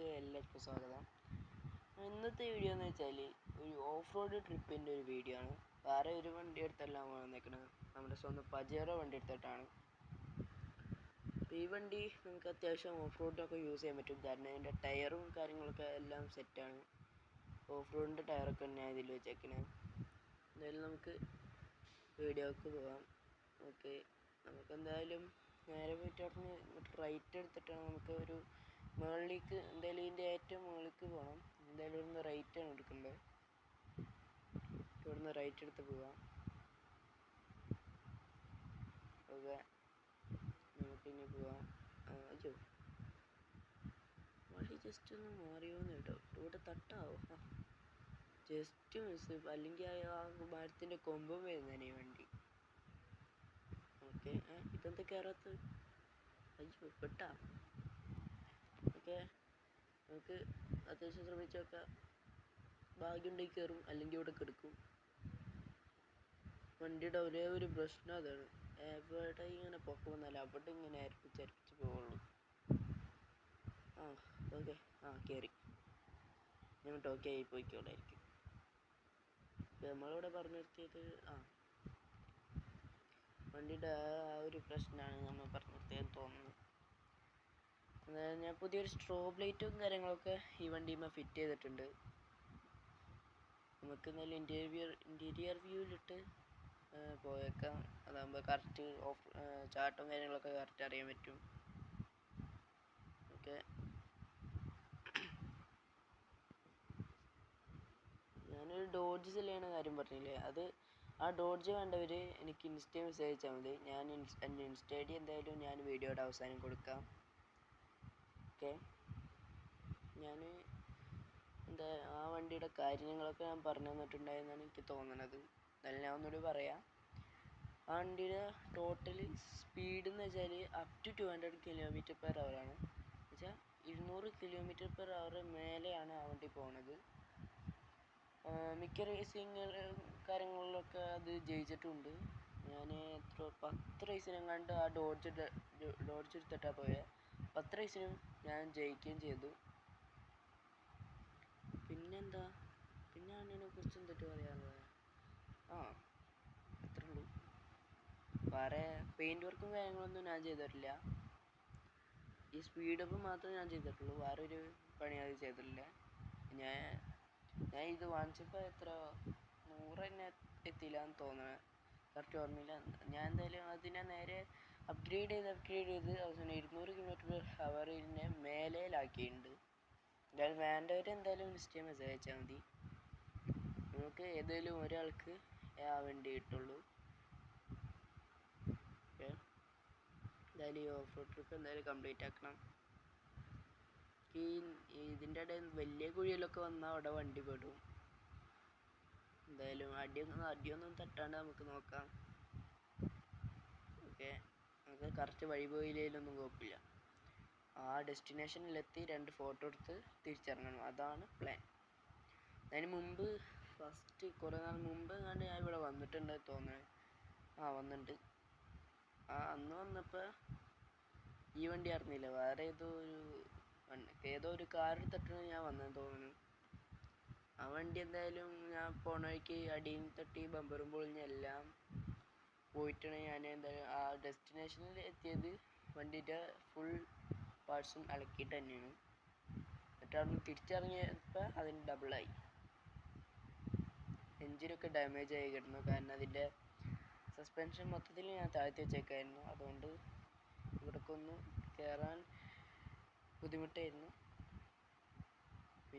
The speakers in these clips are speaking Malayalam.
വീഡിയോയിലേക്ക് എല്ലാവർക്കും സ്വാഗതം. ഇന്നത്തെ വീഡിയോ എന്ന് വെച്ചാൽ ഒരു ഓഫ് റോഡ് ട്രിപ്പിൻ്റെ ഒരു വീഡിയോ ആണ്. വേറെ ഒരു വണ്ടി എടുത്തല്ല വന്നേക്കുന്നത്, നമ്മുടെ സ്വന്തം പജേറോ വണ്ടി എടുത്തിട്ടാണ്. ഈ വണ്ടി നമുക്ക് അത്യാവശ്യം ഓഫ് റോഡിനൊക്കെ യൂസ് ചെയ്യാൻ പറ്റും, കാരണം അതിൻ്റെ ടയറും കാര്യങ്ങളൊക്കെ എല്ലാം സെറ്റാണ്. ഓഫ് റോഡിൻ്റെ ടയറൊക്കെ തന്നെയാണ് ഇതിൽ വെച്ചേക്കുന്നത്. എന്തായാലും നമുക്ക് വീഡിയോക്ക് പോകാം. ഓക്കെ, നമുക്കെന്തായാലും നേരെ പോയിട്ട് അവിടെ നിന്ന് റൈറ്റ് എടുത്തിട്ടാണ് നമുക്ക് ഒരു മുകളിലേക്ക്, എന്തായാലും ഇതിൻ്റെ ഏറ്റവും മുകളിലേക്ക് പോകണം. എന്തായാലും ഇവിടുന്ന് റൈറ്റാണ് എടുക്കേണ്ടത്. ഇവിടുന്ന് റൈറ്റ് എടുത്ത് പോവാം. ഓക്കെ, നമുക്കിനി പോവാം. അയ്യോ, വണ്ടി ജസ്റ്റ് ഒന്ന് മാറിയോന്ന് കേട്ടോ, ഇവിടെ തട്ടാവോ? ജസ്റ്റ് മിസ്, അല്ലെങ്കിൽ ആ മരത്തിൻ്റെ കൊമ്പും വരുന്നതാണ് ഈ വണ്ടി. ഓക്കെ, ഇതെന്താ കയറാത്തത്? അയ്യോ, പെട്ടാ. ഓക്കെ, നമുക്ക് അത്യാവശ്യം ശ്രമിച്ച് നോക്കാം. ഭാഗ്യമുണ്ടെങ്കിൽ കയറും, അല്ലെങ്കിൽ ഇവിടെ കിടക്കും. വണ്ടിയുടെ ഒരേ ഒരു പ്രശ്നം അതാണ്, എവിടെ ഇങ്ങനെ പൊക്ക വന്നാലും അവിടെ ഇങ്ങനെ അരപ്പിച്ച് പോവുള്ളൂ. ഓക്കെ, കയറി. ഞാൻ ഓക്കെ ആയി പോയിക്കോളായിരിക്കും. നമ്മളിവിടെ പറഞ്ഞു നിർത്തിയത് വണ്ടിയുടെ ആ ഒരു പ്രശ്നമാണ് നമ്മൾ പറഞ്ഞു നിർത്തിയെന്ന് തോന്നുന്നു. ഞാൻ പുതിയൊരു സ്ട്രോബ് ലൈറ്റും കാര്യങ്ങളൊക്കെ ഈ വണ്ടിയുമ്മ ഫിറ്റ് ചെയ്തിട്ടുണ്ട്. നമുക്ക് നല്ല ഇൻറ്റീരിയർ വ്യൂവിലിട്ട് പോയേക്കാം. അതാകുമ്പോൾ കറക്റ്റ് ചാട്ടവും കാര്യങ്ങളൊക്കെ കറക്റ്റ് അറിയാൻ പറ്റും. ഓക്കെ, ഞാനൊരു ഡോഡ്ജ് സെല് ചെയ്യണ കാര്യം പറഞ്ഞില്ലേ, ആ ഡോഡ്ജ് വേണ്ടവർ എനിക്ക് ഇൻസ്റ്റയിൽ മെസ്സേജ് അയച്ചാൽ മതി. എൻ്റെ ഇൻസ്റ്റ ഐ ഡി എന്തായാലും ഞാൻ വീഡിയോയുടെ അവസാനം കൊടുക്കാം. ഓക്കെ, ഞാൻ ആ വണ്ടിയുടെ കാര്യങ്ങളൊക്കെ ഞാൻ പറഞ്ഞു തന്നിട്ടുണ്ടായെന്നാണ് എനിക്ക് തോന്നുന്നത്. എന്നാലും ഞാൻ ഒന്നുകൂടി പറയാം. ആ വണ്ടിയുടെ ടോട്ടൽ സ്പീഡ് എന്ന് വെച്ചാൽ അപ് ടു 200 km/h ആണ്. എന്നുവെച്ചാൽ 200 km/h മേലെയാണ് ആ വണ്ടി പോണത്. മിക്ക റേസിങ് കാര്യങ്ങളിലൊക്കെ അത് ജയിച്ചിട്ടുണ്ട്. ഞാൻ 10 റേസിനെങ്ങാണ്ട് ആ ഡോഡ്ജ് എടുത്തിട്ടാണ് പോയത്. 10 റേസിനും ഞാൻ ജയിക്കുകയും ചെയ്തു. പിന്നെന്താ, പിന്നെ അതിനെ കുറിച്ച് എന്തിട്ട് പറയാനുള്ളത്? അത്രേ ഉള്ളൂ. വേറെ പെയിൻറ് വർക്കും കാര്യങ്ങളൊന്നും ഞാൻ ചെയ്തിട്ടില്ല. ഈ സ്പീഡപ്പ് മാത്രമേ ഞാൻ ചെയ്തിട്ടുള്ളൂ, വേറെ ഒരു പണി അത് ചെയ്തിട്ടില്ല. ഞാൻ ഇത് വാങ്ങിച്ചപ്പോൾ എത്ര 100 തന്നെ എത്തിയില്ല എന്ന് തോന്നുന്നത്, കറക്റ്റ് ഓർമ്മയില്ല. ഞാൻ എന്തായാലും അതിനെ നേരെ അപ്ഗ്രേഡ് ചെയ്ത് അവസാനം 200 km/h മേലേലാക്കിയിട്ടുണ്ട്. എന്തായാലും വേണ്ടവർ എന്തായാലും ഇൻസ്റ്റയിൽ മെസ്സേജ് അയച്ചാൽ മതി. നമുക്ക് ഏതെങ്കിലും ഒരാൾക്ക് ആ വണ്ടി കിട്ടുള്ളൂ. ഓക്കെ, എന്തായാലും ഈ ഓഫ് റോഡ് ട്രിപ്പ് എന്തായാലും കംപ്ലീറ്റ് ആക്കണം. ഇതിൻ്റെ ഇടയിൽ വലിയ കുഴിയിലൊക്കെ വന്നാൽ അവിടെ വണ്ടി പെടും. എന്തായാലും അടിയൊന്നും തട്ടാണ്ട് നമുക്ക് നോക്കാം. ഓക്കെ, നമുക്ക് കറക്റ്റ് വഴി പോയില്ലെങ്കിലൊന്നും കുഴപ്പമില്ല. ആ ഡെസ്റ്റിനേഷനിലെത്തി 2 ഫോട്ടോ എടുത്ത് തിരിച്ചിറങ്ങണം, അതാണ് പ്ലാൻ. അതിന് മുമ്പ് കുറേ നാൾ മുമ്പ് ഞാൻ ഇവിടെ വന്നിട്ടുണ്ട് തോന്നുന്നത്. വന്നിട്ടുണ്ട്. അന്ന് വന്നപ്പോൾ ഈ വണ്ടി അറിഞ്ഞില്ല, വേറെ ഏതോ ഒരു കാർ എടുത്തിട്ടാണ് ഞാൻ വന്നതെന്ന് തോന്നുന്നു. ആ വണ്ടി എന്തായാലും ഞാൻ പോണ വഴിക്ക് അടിയും തട്ടി ബമ്പറും പൊളിഞ്ഞെല്ലാം പോയിട്ടാണ് ഞാൻ എന്തായാലും ആ ഡെസ്റ്റിനേഷനിൽ എത്തിയത്. വണ്ടിയുടെ ഫുൾ പാർട്സും ഇളക്കിയിട്ട് തന്നെയാണ്. എന്നിട്ട് അവിടെ നിന്ന് തിരിച്ചിറങ്ങിയപ്പോൾ അതിന് ഡബിളായി. എൻജിനൊക്കെ ഡാമേജ് ആയി കിടന്നു, കാരണം അതിൻ്റെ സസ്പെൻഷൻ മൊത്തത്തിൽ ഞാൻ താഴ്ത്തി വെച്ചേക്കായിരുന്നു. അതുകൊണ്ട് ഇവിടേക്ക് ഒന്ന് കയറാൻ ബുദ്ധിമുട്ടായിരുന്നു.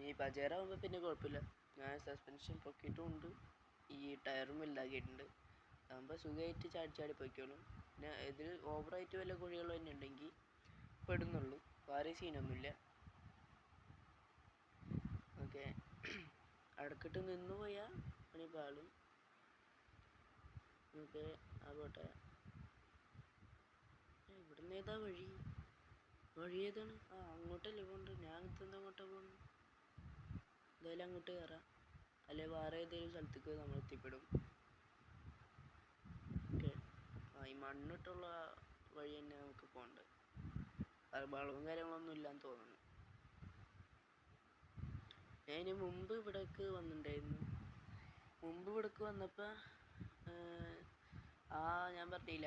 ഈ പജേറോ ആകുമ്പോൾ പിന്നെ കുഴപ്പമില്ല, ഞാൻ സസ്പെൻഷൻ പൊക്കിയിട്ടുമുണ്ട്, ഈ ടയറും വലുതാക്കിയിട്ടുണ്ട്. ആകുമ്പോൾ സുഖമായിട്ട് ചാടി പോയിക്കോളും. പിന്നെ ഇതിൽ ഓവറായിട്ട് വല്ല കുഴികളും തന്നെ ഉണ്ടെങ്കിൽ പെടുന്നുള്ളൂ, വേറെ സീനൊന്നുമില്ല. ഓക്കെ, അടക്കിട്ട് നിന്ന് പോയാൽ പണി പാളും. ഓക്കെ, പോട്ടെ. ഇവിടുന്ന് ഏതാ വഴി ഏതാണ്? അങ്ങോട്ടല്ലേ പോകണ്ട്. ഞാൻ ഇതെന്താ അങ്ങോട്ടാ പോകുന്നു? എന്തായാലും അങ്ങോട്ട് കയറാം, അല്ലെ വേറെ ഏതെങ്കിലും സ്ഥലത്തേക്ക് നമ്മൾ എത്തിപ്പെടും. ഓക്കെ, ഈ മണ്ണിട്ടുള്ള വഴി തന്നെ നമുക്ക് പോകേണ്ടത്. വളവും കാര്യങ്ങളൊന്നും ഇല്ലാന്ന് തോന്നുന്നു. അതിന് മുമ്പ് ഇവിടേക്ക് വന്നിട്ടുണ്ടായിരുന്നു. മുമ്പ് ഇവിടേക്ക് വന്നപ്പോൾ ഞാൻ പറഞ്ഞില്ല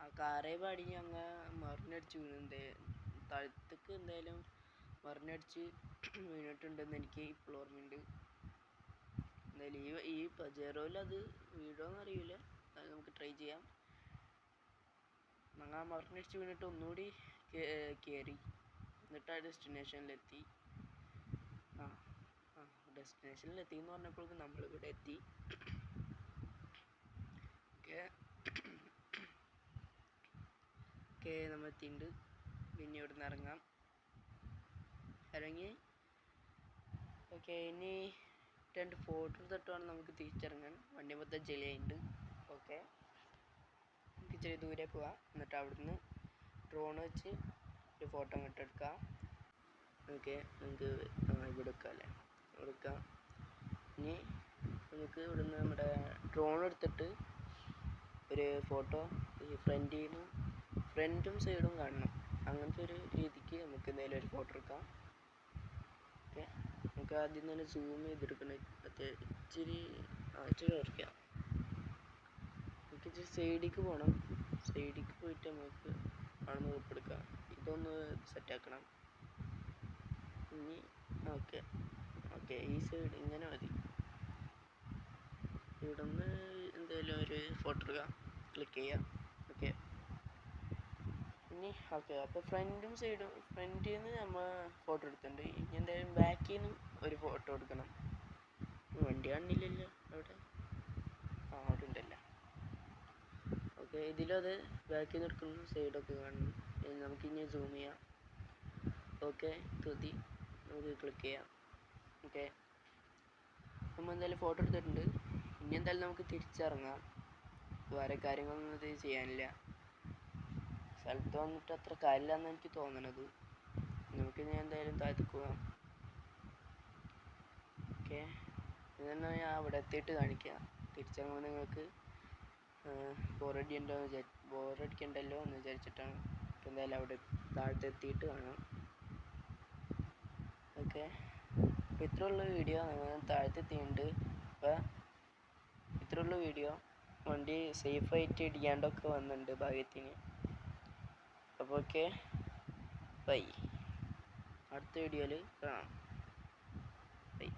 ആ കാറേ പാടിഞ്ഞ് അങ്ങ് മറിഞ്ഞടിച്ച് വീഴുന്നുണ്ട്. താഴത്തേക്ക് എന്തായാലും മറിഞ്ഞടിച്ച് വീണിട്ടുണ്ടെന്ന് എനിക്ക് ഇപ്പോൾ ഓർമ്മയുണ്ട്. എന്തായാലും ഈ പജേറോയിൽ അത് വീഴുമോയെന്ന് അറിയില്ല. അത് നമുക്ക് ട്രൈ ചെയ്യാം. ഞങ്ങൾ മറിഞ്ഞടിച്ച് വീണിട്ട് ഒന്നുകൂടി കയറി, എന്നിട്ട് ആ ഡെസ്റ്റിനേഷനിലെത്തി. ഡെസ്റ്റിനേഷനിലെത്തി എന്ന് പറഞ്ഞപ്പോഴേക്കും നമ്മളിവിടെ എത്തി. ഓക്കെ നമ്മൾ എത്തിയിട്ടുണ്ട്. പിന്നെ ഇവിടുന്ന് ഇറങ്ങാം. ഇറങ്ങി ഓക്കെ ഇനി 2 ഫോട്ടോ തൊട്ട് വേണം നമുക്ക് തിരിച്ചിറങ്ങാൻ. വണ്ടി മൊത്തം ചെളിയുണ്ട്. ഓക്കെ നമുക്ക് ഇച്ചിരി ദൂരെ പോവാം. എന്നിട്ട് അവിടുന്ന് ഡ്രോൺ വെച്ച് ഒരു ഫോട്ടോ അങ്ങോട്ട് എടുക്കാം. ഓക്കെ നമുക്ക് ഇവിടെ എടുക്കാം അല്ലേ, എടുക്കാം. ഇനി നമുക്ക് ഇവിടുന്ന് നമ്മുടെ ഡ്രോൺ എടുത്തിട്ട് ഒരു ഫോട്ടോ ഈ ഫ്രണ്ടും സൈഡും കാണണം. അങ്ങനത്തെ ഒരു രീതിക്ക് നമുക്ക് എന്തെങ്കിലും ഒരു ഫോട്ടോ എടുക്കാം. ഓക്കെ നമുക്ക് ആദ്യം തന്നെ സൂം ചെയ്തെടുക്കണം. ഇച്ചിരി കുറയ്ക്കാം. നമുക്ക് ഇച്ചിരി സൈഡിലേക്ക് പോകണം. സൈഡിലേക്ക് പോയിട്ട് നമുക്ക് അവിടെ നിന്ന് എടുക്കാം. ഇതൊന്ന് സെറ്റാക്കണം. ഇനി ഓക്കെ ഈ സൈഡ് ഇങ്ങനെ മതി. ഇവിടെ നിന്ന് എന്തെങ്കിലും ഒരു ഫോട്ടോ എടുക്കാം. ക്ലിക്ക് ചെയ്യാം. ഓക്കെ ഇനി അപ്പോൾ ഫ്രണ്ടും സൈഡും ഫ്രണ്ടിൽ നിന്ന് നമ്മൾ ഫോട്ടോ എടുത്തിട്ടുണ്ട്. ഇനി എന്തായാലും ബാക്കിൽ നിന്നും ഒരു ഫോട്ടോ എടുക്കണം. വണ്ടി കാണില്ലല്ലോ അവിടെ. അവിടെ ഉണ്ടല്ലോ. ഓക്കെ ഇതിലത് ബാക്കിൽ നിന്ന് എടുക്കുന്നു. സൈഡൊക്കെ കാണുന്നു. നമുക്കിനി സൂം ചെയ്യാം. ഓക്കെ നമുക്ക് ക്ലിക്ക് ചെയ്യാം. ഓക്കെ നമ്മൾ എന്തായാലും ഫോട്ടോ എടുത്തിട്ടുണ്ട്. ഇനി എന്തായാലും നമുക്ക് തിരിച്ചിറങ്ങാം. വേറെ കാര്യങ്ങളൊന്നും ഇത് ചെയ്യാനില്ല. സ്ഥലത്ത് വന്നിട്ട് അത്ര കാര്യമില്ലെന്നാണ് എനിക്ക് തോന്നണത്. നമുക്ക് ഞാൻ എന്തായാലും താഴത്തേക്ക് പോകാം. ഓക്കെ ഇതെന്നാ ഞാൻ അവിടെ എത്തിയിട്ട് കാണിക്കാം. തിരിച്ചിറങ്ങുമ്പോൾ നിങ്ങൾക്ക് ബോറടിക്കണ്ടല്ലോ എന്ന് വിചാരിച്ചിട്ടാണ്. എന്തായാലും അവിടെ താഴത്തെത്തിയിട്ട് കാണാം. ഓക്കെ അപ്പോൾ ഇത്രയുള്ള വീഡിയോ. താഴത്തെത്തിയിട്ടുണ്ട്. അപ്പോൾ ഇത്രയുള്ള വീഡിയോ. വണ്ടി സേഫായിട്ട് ഇടിയാണ്ടൊക്കെ വന്നിട്ടുണ്ട് ഭാഗ്യത്തിന്. അപ്പോൾ ഓക്കെ ബൈ. അടുത്ത വീഡിയോയിൽ കാണാം. ബൈ.